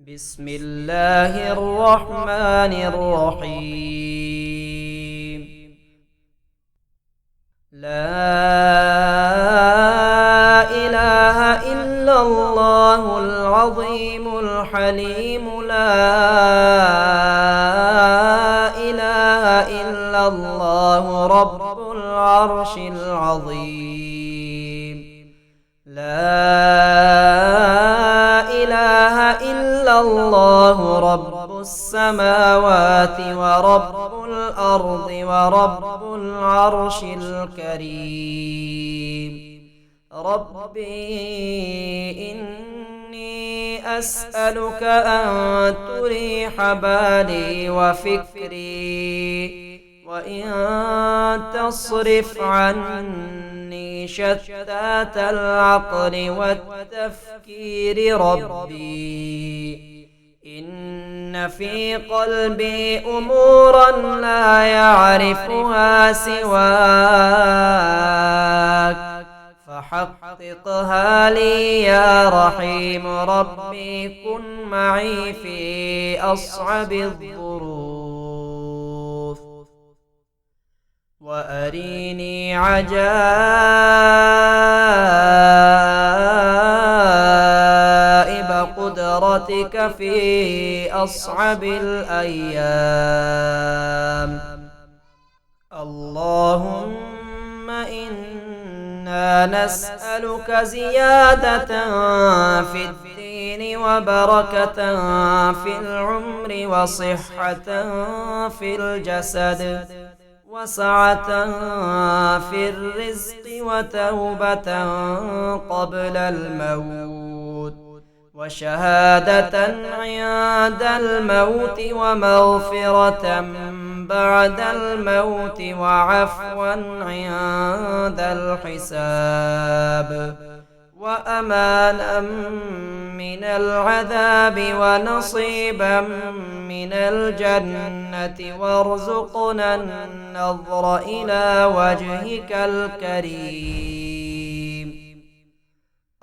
بسم الله الرحمن الرحيم. لا إله إلا الله العظيم الحليم. لا إله إلا الله رب العرش العظيم. لا إله إلا الله رب السماوات ورب الأرض ورب العرش الكريم. ربي إني أسألك أن تريح بالي وفكري، وإن تصرف عني شتات العقل والتفكير ربي إن في قلبي أمورا لا يعرفها سواك فحققها لي يا رحيم. ربي كن معي في أصعب الظروف، وأريني عجائب قدرتك في أصعب الأيام. اللهم إنا نسألك زيادة في الدين وبركة في العمر وصحة في الجسد وسعة في الرزق وتوبة قبل الموت وشهادة عند الموت ومغفرة بعد الموت وعفوا عند الحساب وأمانا من العذاب ونصيبا من الجنة، وارزقنا النظر إلى وجهك الكريم.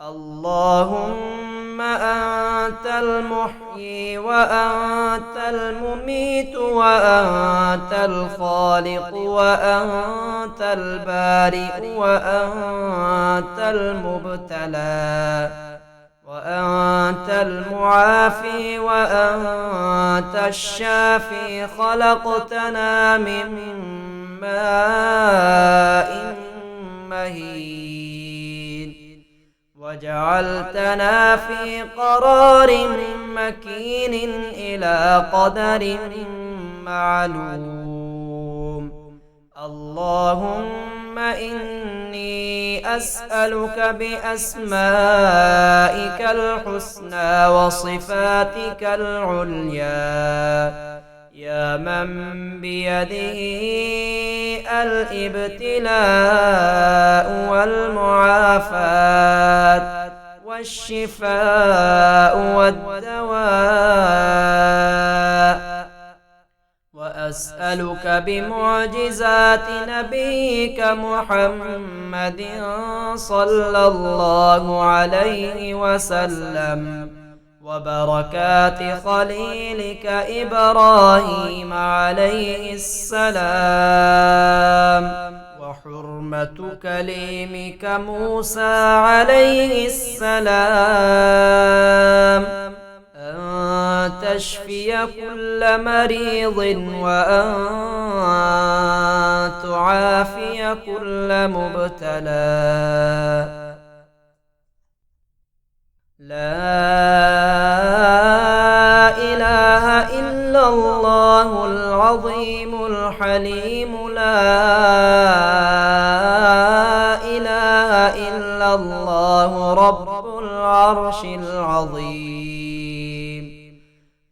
اللهم أنت المحيي وأنت المميت وأنت الخالق وأنت البارئ وأنت المبتلى وأنت المعافي وأنت الشافي. خلقتنا من ماء مهين وجعلتنا في قرار مكين إلى قدر معلوم. اللهم إني أسألك بأسمائك الحسنى وصفاتك العليا، يا من بيده الابتلاء والمعافاة والشفاء والدواء، وأسألك بمعجزات نبيك محمد صلى الله عليه وسلم وبركات خليلك إبراهيم عليه السلام وحرمة كليمك موسى عليه السلام أن تشفي كل مريض وأن تعافي كل مبتلى. لا إله إلا الله العظيم الحليم. لا إله إلا الله رب العرش العظيم.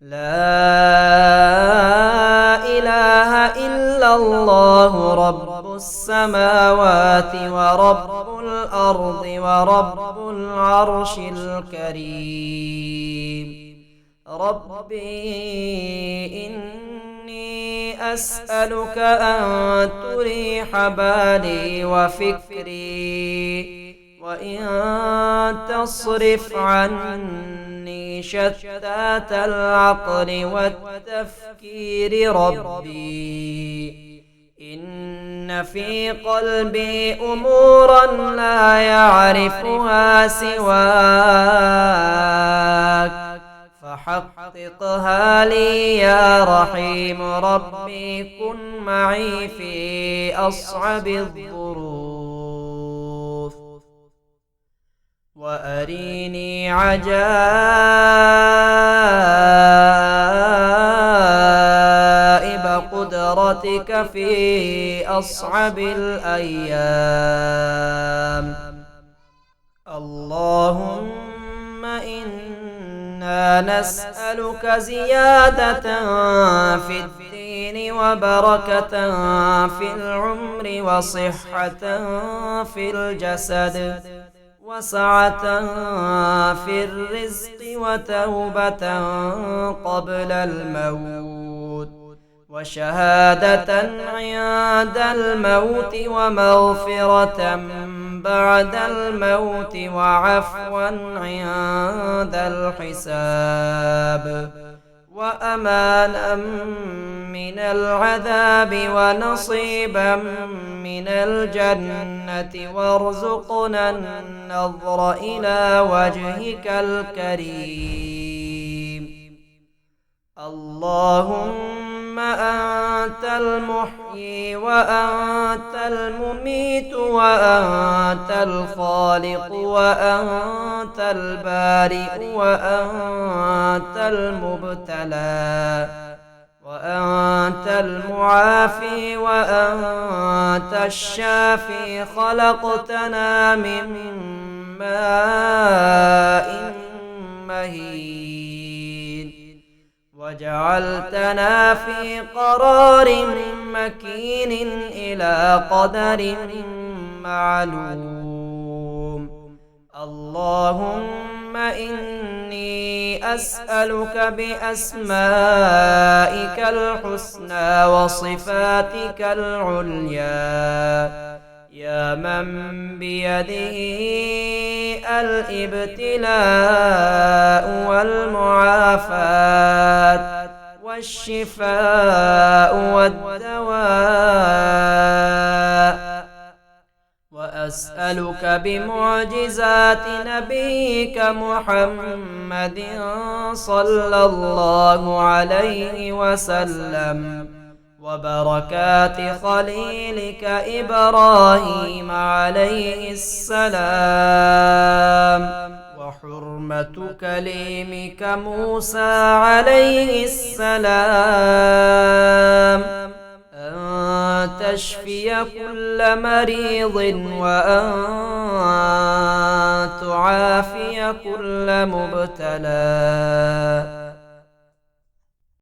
لا إله إلا الله رب السماوات ورب الأرض ورب العرش الكريم. ربي إني أسألك أن تريح بالي وفكري، وإن تصرف عني شتات العقل والتفكير ربي. إن في قلبي أمورا لا يعرفها سواك، فحققها لي يا رحيم ربي. كن معي في أصعب الظروف، وأريني عجائب قدرتك في أصعب الأيام. اللهم إنا نسألك زيادة في الدين، وبركة في العمر، وصحة في الجسد، وسعة في الرزق، وتوبة قبل الموت، وشهادة عند الموت، ومغفرة بعد الموت، وعفوا عند الحساب، وأمانا من العذاب، ونصيبا من الجنة، وارزقنا النظر إلى وجهك الكريم. اللهم أنت المحيي، وأنت المميت، وأنت الخالق، وأنت البارئ، وأنت المبتلى، وأنت المعافي، وأنت الشافي. خلقتنا من ماء مهين، وجعلتنا في قرار مكين إلى قدر معلوم. اللهم إني أسألك بأسمائك الحسنى وصفاتك العليا، يا من بيده الابتلاء والمعافاة والشفاء والدواء، وأسألك بمعجزات نبيك محمد صلى الله عليه وسلم، وبركات خليلك إبراهيم عليه السلام، وحرمة كليمك موسى عليه السلام، أن تشفي كل مريض، وأن تعافي كل مبتلى.